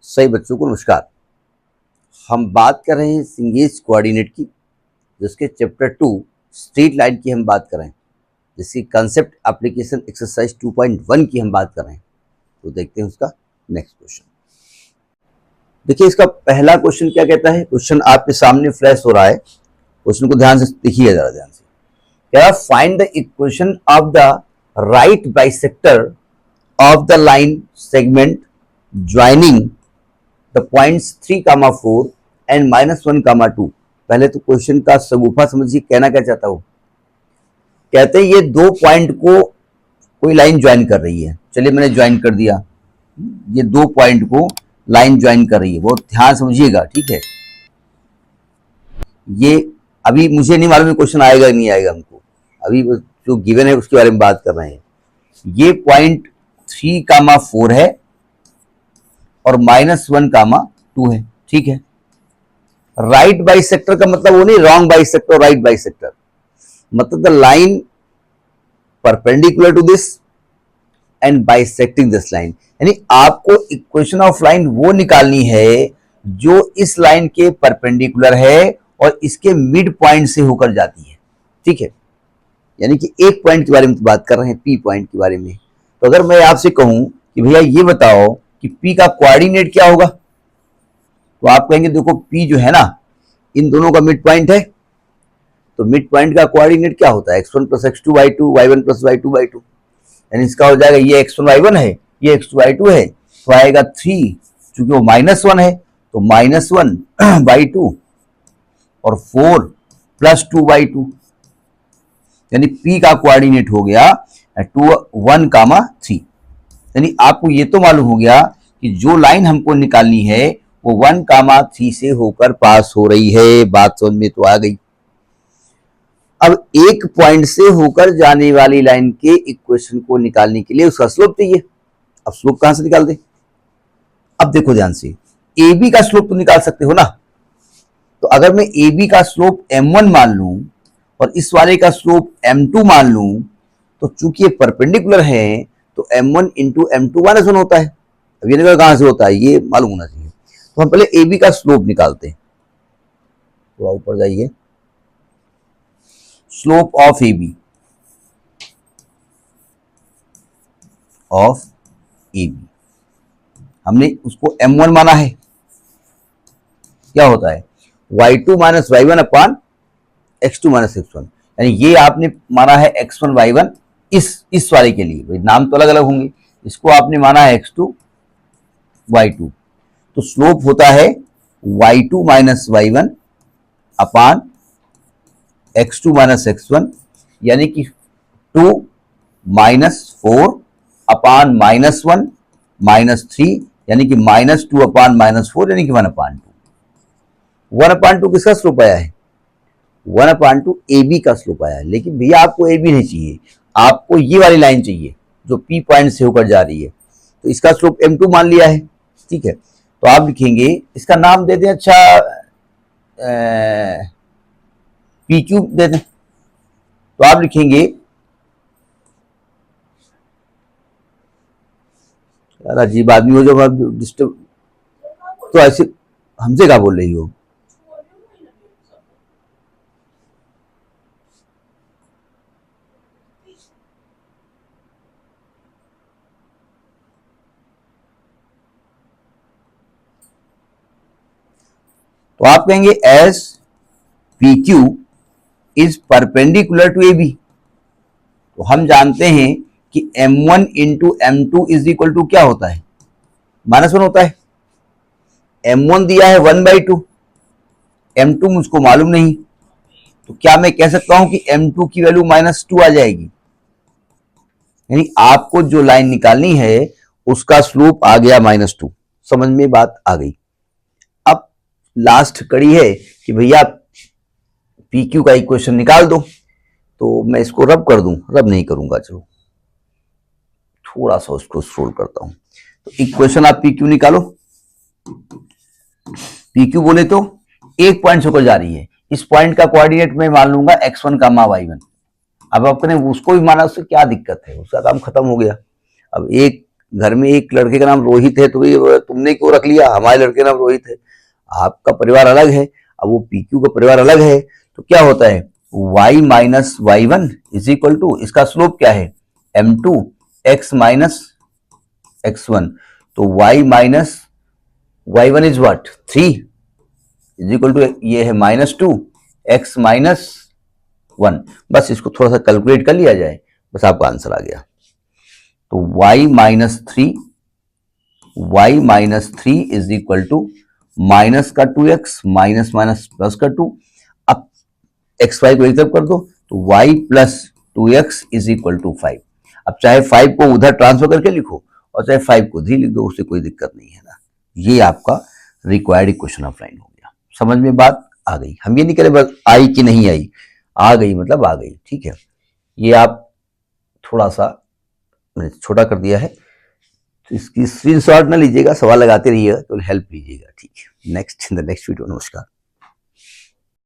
सही बच्चों को नमस्कार। हम बात कर रहे हैं सिंगेज कोऑर्डिनेट की, जिसके चैप्टर 2 स्ट्रेट लाइन की हम बात कर रहे हैं, जिसकी कंसेप्ट एप्लीकेशन एक्सरसाइज 2.1 की हम बात कर रहे हैं। तो देखते हैं उसका नेक्स्ट क्वेश्चन। देखिए इसका पहला क्वेश्चन क्या कहता है। क्वेश्चन आपके सामने फ्लैश हो रहा है, क्वेश्चन को ध्यान से देखिए, जरा ध्यान से। क्या, find the equation of the right bisector of the line segment joining the points 3, 4 and -1, 2। पहले तो क्वेश्चन का सगुफा समझिए, कहना क्या चाहता हूं। कहते हैं ये दो पॉइंट को कोई लाइन ज्वाइन कर रही है। चलिए मैंने ज्वाइन कर दिया, ये दो पॉइंट को लाइन ज्वाइन कर रही है। बहुत ध्यान समझिएगा, ठीक है। ये अभी मुझे नहीं मालूम क्वेश्चन आएगा नहीं आएगा, हमको अभी जो गिवन है उसके बारे में बात कर रहे हैं। ये पॉइंट 3, 4 है और -1, 2 है, ठीक है। राइट बाइसेक्टर का मतलब वो नहीं रॉन्ग बाइसेक्टर, राइट बाइसेक्टर मतलब the line perpendicular to this and bisecting this line. यानी आपको इक्वेशन ऑफ लाइन वो निकालनी है जो इस लाइन के परपेंडिकुलर है और इसके मिड पॉइंट से होकर जाती है, ठीक है। यानी कि एक पॉइंट के बारे में तो बात कर रहे हैं, पी पॉइंट के बारे में। तो अगर मैं आपसे कहूं कि भैया ये बताओ कि पी का कोऑर्डिनेट क्या होगा, तो आप कहेंगे देखो पी जो है ना, इन दोनों का मिड पॉइंट है। तो मिड पॉइंट का कोऑर्डिनेट क्या होता है, x1 + x2 y2, y1 + y2 y2। यानी इसका हो जाएगा ये x1 y1 है, ये x2 y2 है, तो आएगा 3, चूंकि वो -1 है तो -1 y2 और 4 + 2 y2। यानी p का कोऑर्डिनेट हो गया 2, 1, 3। यानी आपको ये तो मालूम हो गया कि जो लाइन हमको निकालनी है वो 1, 3 से होकर पास हो रही है। बात समझ में तो आ गई। अब एक पॉइंट से होकर जाने वाली लाइन के इक्वेशन को निकालने के लिए उसका स्लोप चाहिए। अब स्लोप कहां से निकाल दे। अब देखो ध्यान से, ए बी का स्लोप तो निकाल सकते हो ना। तो अगर मैं ए बी का स्लोप m1 मान लूं और इस वाले का स्लोप m2 मान लूं, तो चूंकि ये परपेंडिकुलर है तो m1 × m2 -1 होता है। अब ये निकल कहां से होता है, ये मालूम होना चाहिए। तो हम पहले ए बी का स्लोप निकालते हैं। थोड़ा ऊपर जाइए, स्लोप ऑफ ए बी, हमने उसको m1 माना है। क्या होता है y2 - y1 अपान x2 - x1। यानी ये आपने माना है x1 y1 इस वाले के लिए, नाम तो अलग अलग होंगे। इसको आपने माना है x2 y2। तो स्लोप होता है y2 - y1 अपान x2 - x1, यानी कि 2 - 4 अपान -1 -3, यानी कि -2 अपान -4, यानी कि 1/2। 1/2 किसका स्लोप आया है, 1/2 ए बी का स्लोप आया है। लेकिन भैया आपको ए बी नहीं चाहिए, आपको ये वाली लाइन चाहिए जो पी पॉइंट से होकर जा रही है। तो इसका स्लोप m2 मान लिया है, ठीक है। तो आप लिखेंगे, इसका नाम दे दें, अच्छा पी क्यू दे दें। तो आप लिखेंगे, यार अजीब आदमी हो जब आप डिस्टर्ब, तो ऐसे हमसे क्या बोल रही हो। तो आप कहेंगे S P Q is perpendicular to A B. तो हम जानते हैं कि m1 × m2 is equal to क्या होता है, -1 होता है। m1 दिया है 1/2, m2 मुझको मालूम नहीं। तो क्या मैं कह सकता हूं कि m2 की वैल्यू -2 आ जाएगी। यानी आपको जो लाइन निकालनी है उसका स्लोप आ गया -2। समझ में बात आ गई। अब लास्ट कड़ी है कि भैया पी क्यू का इक्वेशन निकाल दो। तो मैं इसको रब कर दूं, रब नहीं करूंगा, चलो थोड़ा सा उसको स्क्रॉल करता हूं। तो इक्वेशन आप पी क्यू निकालो। पी क्यू बोले तो एक पॉइंट से होकर जा रही है, इस पॉइंट का कोऑर्डिनेट मैं मान लूंगा x1, y1। अब आपने उसको भी माना, उससे क्या दिक्कत है, उसका काम खत्म हो गया। अब एक घर में एक लड़के का नाम रोहित है, तो ये तुमने क्यों रख लिया, हमारे लड़के का नाम रोहित है, आपका परिवार अलग है, अब वो PQ का परिवार अलग है, तो क्या होता है y minus y one is equal to, इसका स्लोप क्या है m2 x माइनस x1, तो y minus y one is what 3 is equal to, ये है -2 x माइनस 1। बस इसको थोड़ा सा कैलकुलेट कर लिया जाए, बस आपका आंसर आ गया। तो y minus three is equal to minus का 2x माइनस माइनस प्लस का 2। अब एक्स वाई को एक तरफ कर दो, तो y plus 2x is equal to 5। अब चाहे 5 को उधर ट्रांसफर करके लिखो और चाहे 5 को इधर लिख दो, उससे कोई दिक्कत नहीं है ना। ये आपका रिक्वायर्ड इक्वेशन ऑफ लाइन हो गया। समझ में बात आ गई? हम ये नहीं करें बस आई कि नहीं आई, आ गई मतलब आ गई, ठीक है। ये आप थोड़ा सा मैंने छोटा कर दिया है, तो इसकी स्क्रीनशॉट ना लीजिएगा, सवाल लगाते रहिएगा, केवल हेल्प लीजिएगा, ठीक है। Next in the next video. नमस्कार।